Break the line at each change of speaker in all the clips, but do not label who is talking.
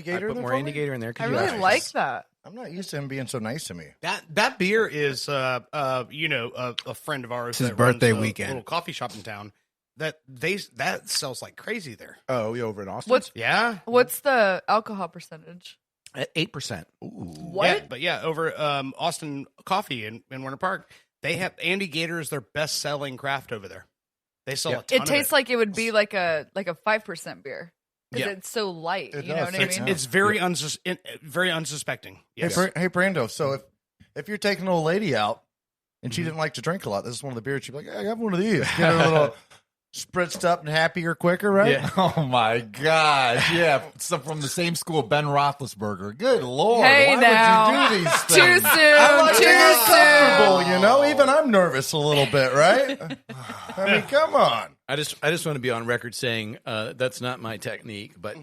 Gator
put more Andy Gator in there.
I really like that.
I'm not used to him being so nice to me.
That beer is, a friend of ours.
It's his
that
birthday
runs a
weekend.
little coffee shop in town. That sells like crazy there.
Oh, you over in Austin?
What's the alcohol percentage?
At 8%.
Ooh.
What?
Yeah, over Austin Coffee in Winter Park, they have Andy Gator is their best selling craft over there. They sell a ton
It tastes like it would be like a 5% beer because
Yeah.
it's so light.
It
You know
does.
what I mean?
It's very very unsuspecting. Yes.
Hey, Brando. So if you're taking an old lady out and she didn't like to drink a lot, this is one of the beers. She'd be like, "Hey, I got one of these." Get her a little spritzed up and happier quicker, right?
Yeah.
Oh my gosh! Yeah, some from the same school, Ben Roethlisberger. Good Lord!
Hey,
why
now.
would you do these
Too
things?
soon.
I like to
Too
get comfortable,
soon.
you know. Even I'm nervous a little bit, right? I mean, come on.
I just want to be on record saying that's not my technique, but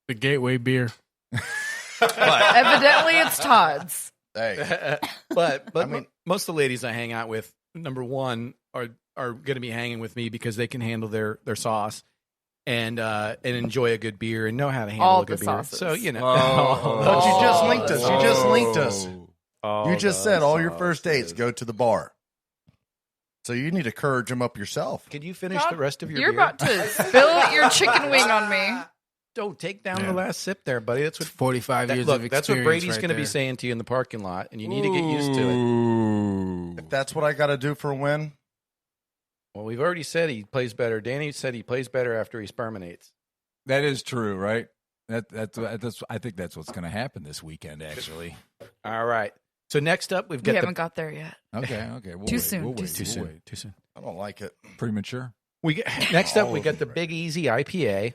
The gateway beer.
Evidently, it's Todd's.
Hey,
but
I mean-
most of the ladies I hang out with, number one, are going to be hanging with me because they can handle their sauce and enjoy a good beer and know how to handle
All
a good
the
beer.
sauces.
So you know,
But you just linked us. You just linked us.
All
You just
the
said all your first dates
sauces.
go to the bar. So you need to courage them up yourself.
Can you finish
Todd,
the rest of your
You're
beer?
about to spill your chicken wing on me.
Don't take down the last sip there, buddy. That's what
45 years of experience.
That's what Brady's
right
going to be
there.
saying to you in the parking lot, and you need to get used to it.
Ooh.
If that's what I got to do for a win,
Well, we've already said he plays better. Danny said he plays better after he sperminates.
That is true, right? That's I think that's what's going to happen this weekend, actually.
All right. So next up, we've
We
got
haven't got there yet.
Okay. We'll
Too
wait,
soon,
We'll
too
wait,
soon.
we'll wait.
Too soon.
I don't like it.
Premature.
Next up, we
All
got the
over it.
Big Easy IPA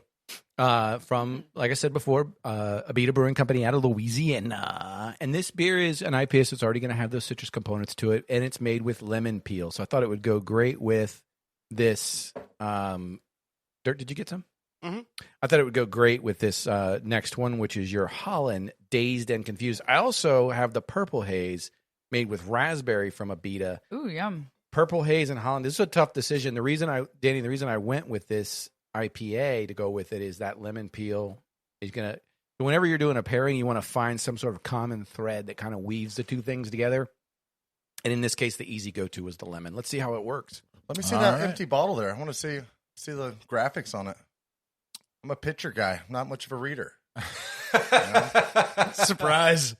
from, like I said before, Abita Brewing Company out of Louisiana. And this beer is an IPA, so it's already going to have those citrus components to it, and it's made with lemon peel. So I thought it would go great with this. Dirk, did you get some?
Mm-hmm.
I thought it would go great with this next one, which is your Holland Dazed and Confused. I also have the Purple Haze made with raspberry from Abita.
Ooh, yum.
Purple Haze and Holland. This is a tough decision. The reason I went with this IPA to go with it is that lemon peel is gonna. Whenever you're doing a pairing, you want to find some sort of common thread that kind of weaves the two things together. And in this case, the easy go-to was the lemon. Let's see how it works.
Let me see
All
that
right.
empty bottle there. I want to see the graphics on it. I'm a picture guy, not much of a reader.
Surprise.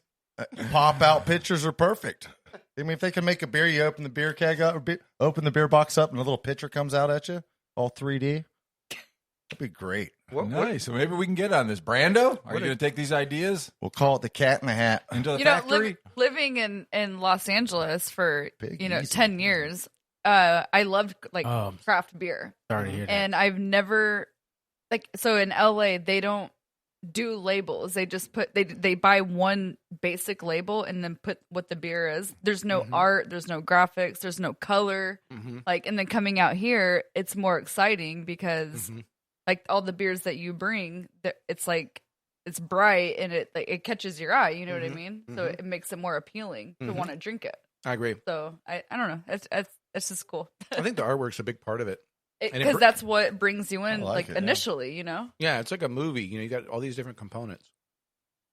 Pop out pictures are perfect. I mean, if they can make a beer, you open the beer keg up, open the beer box up, and a little picture comes out at you, all 3D. That'd be great.
Nice. So maybe we can get on this. Brando, are you going to take these ideas
We'll call it the Cat in the Hat.
into the
You know,
factory?
living in Los Angeles for
Big
10 years, I loved
Oh.
craft beer,
Sorry to hear that.
and I've never so in LA they don't do labels. They just they buy one basic label and then put what the beer is. There's no art, there's no graphics, there's no color. And then coming out here, it's more exciting because like all the beers that you bring, it's like it's bright and it catches your eye. You know what I mean? So it makes it more appealing to want to drink it.
I agree.
So I don't know. It's just cool
I think the artwork's a big part of it. And it
because
br-
that's what brings you in,
I like it, yeah.
initially. You know.
Yeah, it's like a movie. You got all these different components.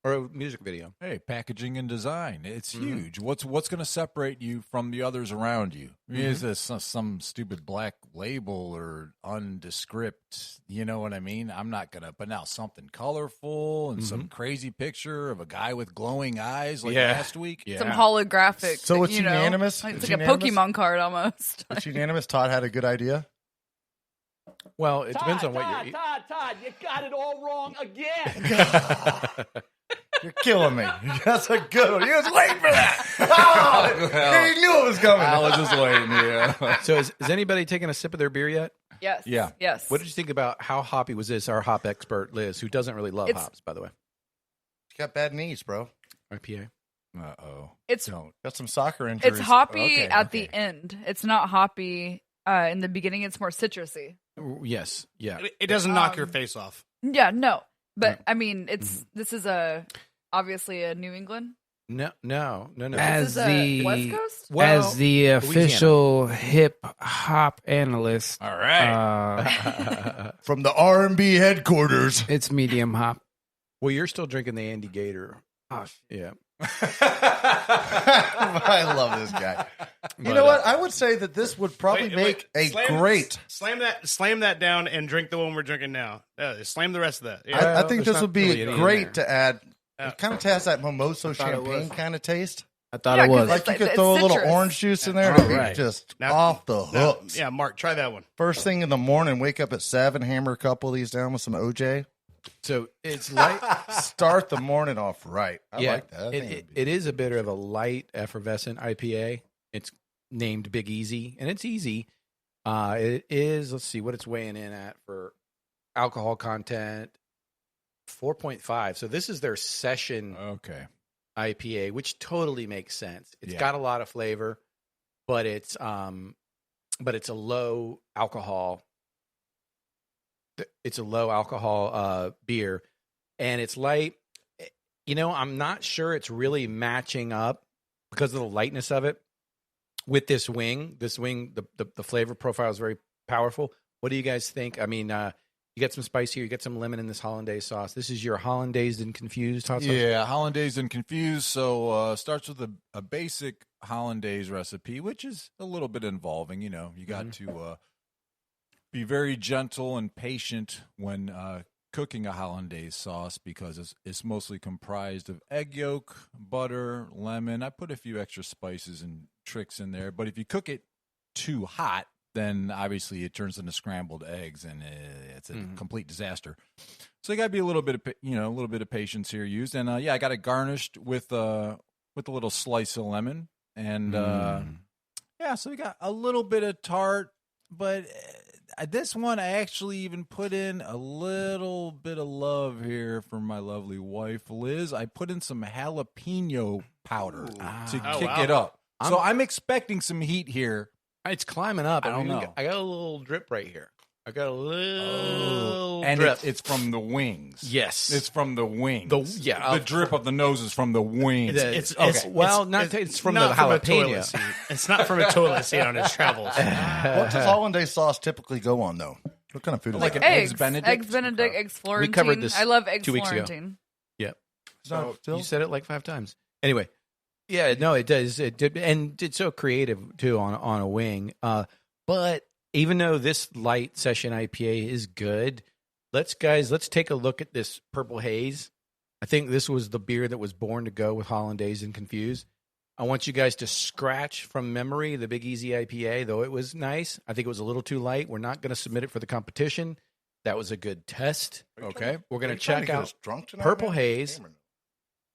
Or a music video.
Hey, packaging and design. It's huge. What's going to separate you from the others around you? Is this some stupid black label or undescript? You know what I mean? I'm not going to, but now something colorful and some crazy picture of a guy with glowing eyes like last week.
Yeah.
Some holographic.
So it's
you know,
unanimous?
Like,
It's
it's like
unanimous?
a Pokemon card almost.
It's unanimous. Todd had a good idea.
Well, it depends on what you're
Todd, you got it all wrong again.
You're killing me. That's a good one. He was waiting for that. Oh, he knew it was coming.
I was just waiting. Yeah.
So is anybody taking a sip of their beer yet?
Yes.
Yeah.
Yes.
What did you think about how hoppy was this? Our hop expert, Liz, who doesn't really love
It's-
hops, by the way.
He's got bad knees, bro.
IPA.
Uh-oh.
It's
Don't.
Got some soccer injuries.
it's hoppy
Okay,
at the end. It's not hoppy in the beginning. It's more citrusy.
Yes. Yeah.
It doesn't knock your face off.
Yeah. No. But I mean, this is obviously a New England.
No.
This
As
is a West
the
Coast.
Well,
as the official hip hop analyst,
All right.
From the R&B headquarters.
it's medium hop.
Well, you're still drinking the Andy Gator.
Oh,
Yeah.
I love this guy. You know what? I would say that this would probably make a great.
Slam that down and drink the one we're drinking now. Slam the rest of that. Yeah.
I think
there's
this
not
would be
really any in
great
there.
to add. It kind of has that mimosa
thought it
champagne
was.
kind of taste.
I thought
Yeah,
it
'cause
was.
Like you could
it's
throw a little
citrus.
orange juice in there,
Oh,
and
right.
just
Now-
off the
Now,
hooks.
yeah, Mark, try that one.
First thing in the morning, wake up at 7, hammer a couple of these down with some OJ.
So it's light.
Start the morning off right. I
yeah,
like that. I think it'd be-
it is a bit of a light, effervescent IPA. It's named Big Easy, and it's easy. It is. Let's see what it's weighing in at for alcohol content. 4.5. So this is their session
Okay.
IPA, which totally makes sense. It's
Yeah.
got a lot of flavor, but it's a low alcohol. It's a low alcohol beer, and it's light. You know, I'm not sure it's really matching up because of the lightness of it with this wing. This wing, the flavor profile is very powerful. What do you guys think? I mean, you get some spice here. You get some lemon in this hollandaise sauce. This is your hollandaise and confused hot sauce.
Yeah, hollandaise and confused. So starts with a basic hollandaise recipe, which is a little bit involving. You know, you got to be very gentle and patient when cooking a hollandaise sauce because it's mostly comprised of egg yolk, butter, lemon. I put a few extra spices and tricks in there, but if you cook it too hot, then obviously it turns into scrambled eggs, and it's a complete disaster. So you got to be a little bit of patience here used, and I got it garnished with a little slice of lemon, and so we got a little bit of tart, but this one I actually even put in a little bit of love here from my lovely wife Liz. I put in some jalapeno powder to kick it up. So I'm expecting some heat here.
It's climbing up.
I don't know.
I got a little drip right here. I got a little
And
drip.
it's from the wings.
Yes.
It's from the wings.
The
drip of the nose is from the wings.
It's from
not
the
from a toilet
jalapeno.
seat. It's not from a toilet seat on his travels.
What does hollandaise sauce typically go on, though? What kind of food is
Like
that?
an
Eggs.
Eggs Benedict?
Eggs Benedict, eggs Florentine.
covered this
I love eggs
2 weeks ago.
Florentine.
Yeah.
So,
You said it like 5 times. Anyway, yeah, no, it does. It did, and it's so creative too on a wing. But even though this light session IPA is good, let's take a look at this Purple Haze. I think this was the beer that was born to go with hollandaise and confused. I want you guys to scratch from memory the Big Easy IPA, though it was nice. I think it was a little too light. We're not going to submit it for the competition. That was a good test. Okay, we're going to check out Purple Haze.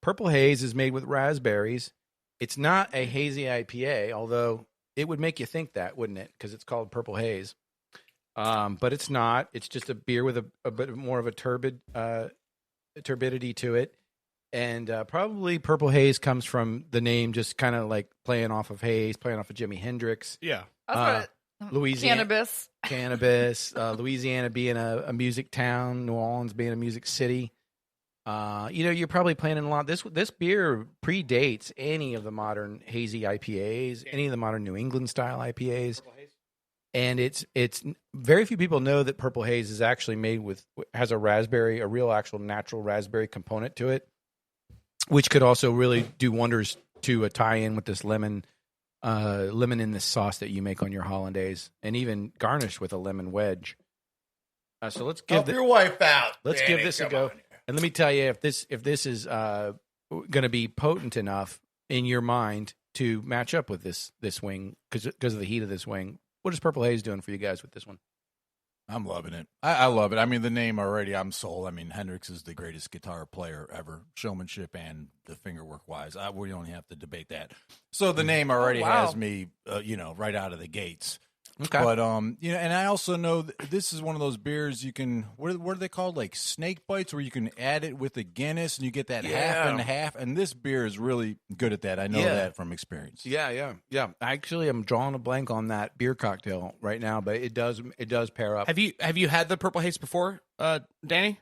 Purple Haze is made with raspberries. It's not a hazy IPA, although it would make you think that, wouldn't it? Because it's called Purple Haze. But it's not. It's just a beer with a bit more of a turbidity to it. And probably Purple Haze comes from the name just kind of like playing off of Haze, playing off of Jimi Hendrix.
Yeah.
That's
Louisiana.
Cannabis.
Louisiana being a music town, New Orleans being a music city. You're probably planning a lot. This beer predates any of the modern hazy IPAs, any of the modern New England style IPAs, and it's very few people know that Purple Haze is actually has a real actual natural raspberry component to it, which could also really do wonders to tie in with this lemon in this sauce that you make on your hollandaise, and even garnished with a lemon wedge. So let's give
your wife out.
Let's give this a go. And let me tell you, if this is going to be potent enough in your mind to match up with this wing because of the heat of this wing, what is Purple Haze doing for you guys with this one?
I'm loving it. I love it. I mean, the name already, I'm sold. I mean, Hendrix is the greatest guitar player ever, showmanship and the fingerwork wise. We don't have to debate that. So the name already has me, right out of the gates.
Okay.
But and I also know this is one of those beers you can what are they called, like snake bites, where you can add it with a Guinness and you get that half and half. And this beer is really good at that. I know that from experience.
Yeah. Actually, I'm drawing a blank on that beer cocktail right now, but it does pair up.
Have you had the Purple Haze before, Danny?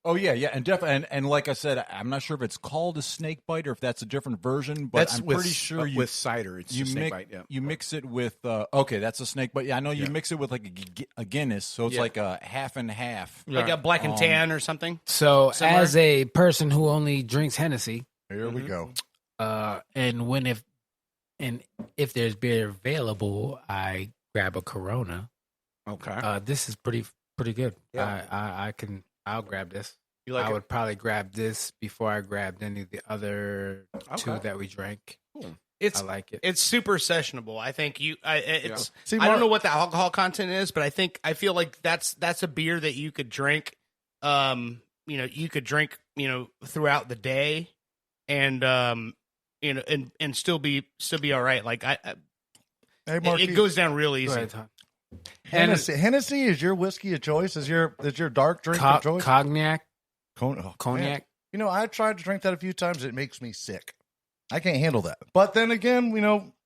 Oh yeah, and definitely, and like I said, I'm not sure if it's called a snake bite or if that's a different version, but
That's
I'm
with,
pretty sure
with cider. It's
you
a snake
mix
bite. Yeah.
you mix it with okay, that's a snake bite. Yeah, I know you
Yeah.
mix it with like a Guinness, so it's
Yeah.
like a half and half.
Like a black and tan or something.
So,
Similar?
as a person who only drinks Hennessy,
Here we go.
and if there's beer available, I grab a Corona.
Okay.
This is pretty good.
Yeah.
I'll grab this.
You like
I
it?
would probably grab this before I grabbed any of the other two
Okay.
that we drank.
It's
I like it.
It's super sessionable. I think it's.
See,
I don't
Mark-
know what the alcohol content is, but I feel like that's a beer that you could drink. You could drink, throughout the day, and and still be all right. Like
Hey,
it
Marky,
goes down real
Go
easy.
ahead, Tom.
Hennessy is your whiskey of choice. Is your dark drink of choice?
Cognac.
Cognac.
Cognac.
I tried to drink that a few times. It makes me sick. I can't handle that. But then again,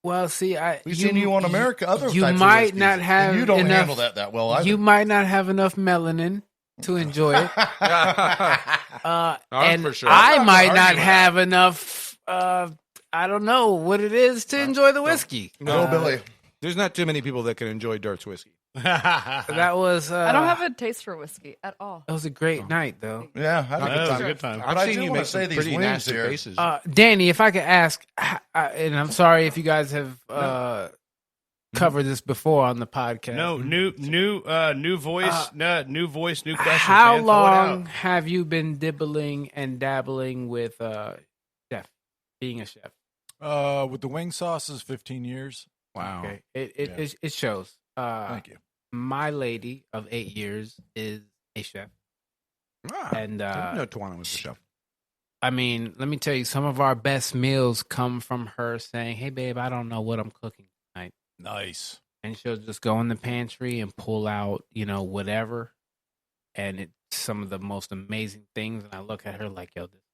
Well, see,
we've seen you on America. Other
you
types of
might
whiskeys,
not have
and you don't
enough,
handle that well. Either.
You might not have enough melanin to enjoy it. And
for sure.
I
I'm not
might
gonna
not
argue with
have enough. I don't know what it is to enjoy the whiskey.
No, Billy.
There's not too many people that can enjoy Dirt's whiskey.
That was.
I don't have a taste for whiskey at all.
That was a great night, though.
Yeah, I had a good time.
good time.
But I
seen
do
you
wanna
make
say
some
these
pretty
wings
nasty
here.
faces.
Danny, if I could ask, and I'm sorry if you guys have covered this before on the podcast.
No, new voice, new voice, new question.
How
man. Throw it out.
long have you been dibbling and dabbling with being a chef?
With the wing sauces, 15 years.
Wow.
Okay, it shows.
Thank you.
My lady of 8 years is a chef, and
I didn't know Tawana was a chef.
I mean, let me tell you, some of our best meals come from her saying, "Hey, babe, I don't know what I'm cooking tonight,"
Nice.
and she'll just go in the pantry and pull out, whatever, and it's some of the most amazing things. And I look at her like, "Yo, this is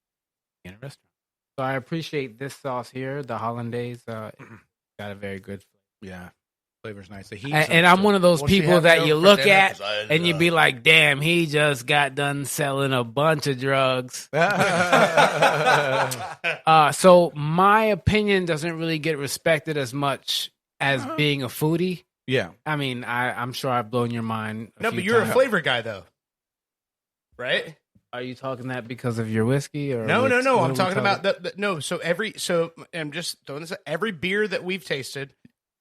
in a restaurant." So I appreciate this sauce here, the hollandaise. Got a very good flavor.
Yeah. Flavor's nice. The heat.
And I'm one of those
What'd she
people
have
that
for
you
dinner?
look
'Cause
at
I-
and you be like, "Damn, he just got done selling a bunch of drugs." So my opinion doesn't really get respected as much as being a foodie.
Yeah.
I mean, I'm sure I've blown your mind.
No,
few
but you're
times.
a flavor guy though, right?
Are you talking that because of your whiskey or
No.
what
I'm
are we
talking about no. So I'm just throwing this. Every beer that we've tasted,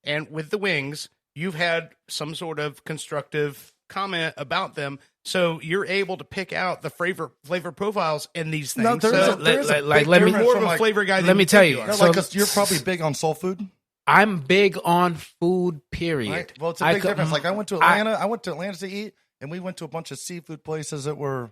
and with the wings, you've had some sort of constructive comment about them. So you're able to pick out the flavor profiles in these things.
No, there's
So
a, there's a
like,
big
let me-
difference
more
from,
of a
like,
flavor guy. Than
let me tell you.
are.
no,
So-
like, 'cause you're probably big on soul food.
I'm big on food. Period.
Right? Well, it's a
I
big
co-
difference. Like I went to Atlanta to eat, and we went to a bunch of seafood places that were,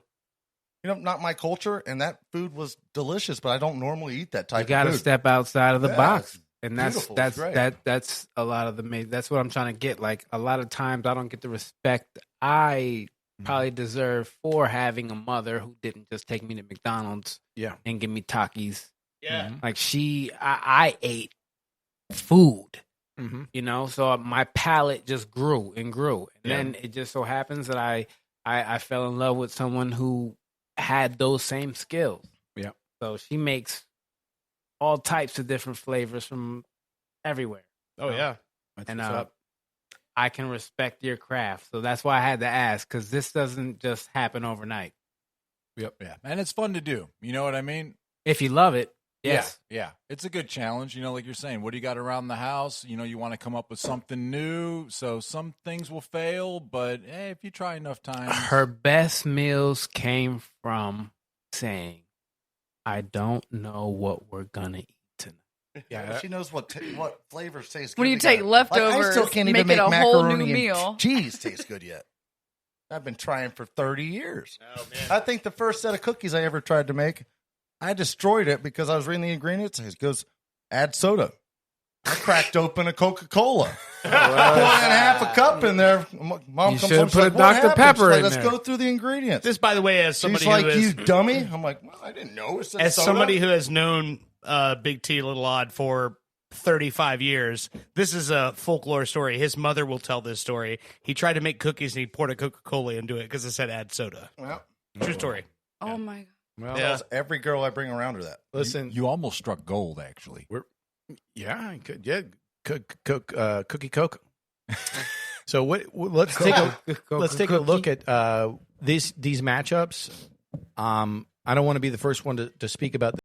not my culture, and that food was delicious. But I don't normally eat that
You
type
got to
of food.
step outside of the
Yeah,
box,
it's
and that's
beautiful.
that's
It's great.
that's a lot of that's what I'm trying to get. Like a lot of times, I don't get the respect I probably deserve for having a mother who didn't just take me to McDonald's,
Yeah.
and give me Takis.
Yeah.
Like I ate food,
Mm-hmm.
So my palate just grew and grew, and
Yeah.
then it just so happens that I fell in love with someone who had those same skills.
Yeah.
So she makes all types of different flavors from everywhere.
Oh yeah.
That's
And
what's up.
I can respect your craft. So that's why I had to ask, because this doesn't just happen overnight.
Yep. Yeah. And it's fun to do. You know what I mean?
If you love it, yes.
Yeah. It's a good challenge. Like you're saying, what do you got around the house? You want to come up with something new. So some things will fail, but hey, if you try enough times.
Her best meals came from saying, "I don't know what we're going to eat tonight."
Yeah.
She knows what flavors taste good.
When you
together.
take leftovers,
I still can't
make
even
it
make
a whole new
macaroni and
meal.
cheese taste good yet. I've been trying for 30 years.
Oh man.
I think the first set of cookies I ever tried to make, I destroyed it because I was reading the ingredients. It goes, add soda. I cracked open a Coca-Cola. Pouring half a cup in there. Mom
You
comes
should've
home, she's
put a
like, "What
Dr.
happened?"
Pepper
She's like,
in
let's
there.
go through the ingredients.
This, by the way, as somebody
She's like,
who
you
is,
dummy. I'm like, well, I didn't know. It said
as
soda.
somebody who has known Big T Little Odd for 35 years, this is a folklore story. His mother will tell this story. He tried to make cookies and he poured a Coca-Cola into it because it said add soda.
Well,
True story.
Oh my god.
Well,
Yeah.
Every girl I bring around her that.
listen,
You almost struck gold, actually.
yeah, I could, yeah, cookie coke. So let's take a look at these matchups. I don't want to be the first one to speak about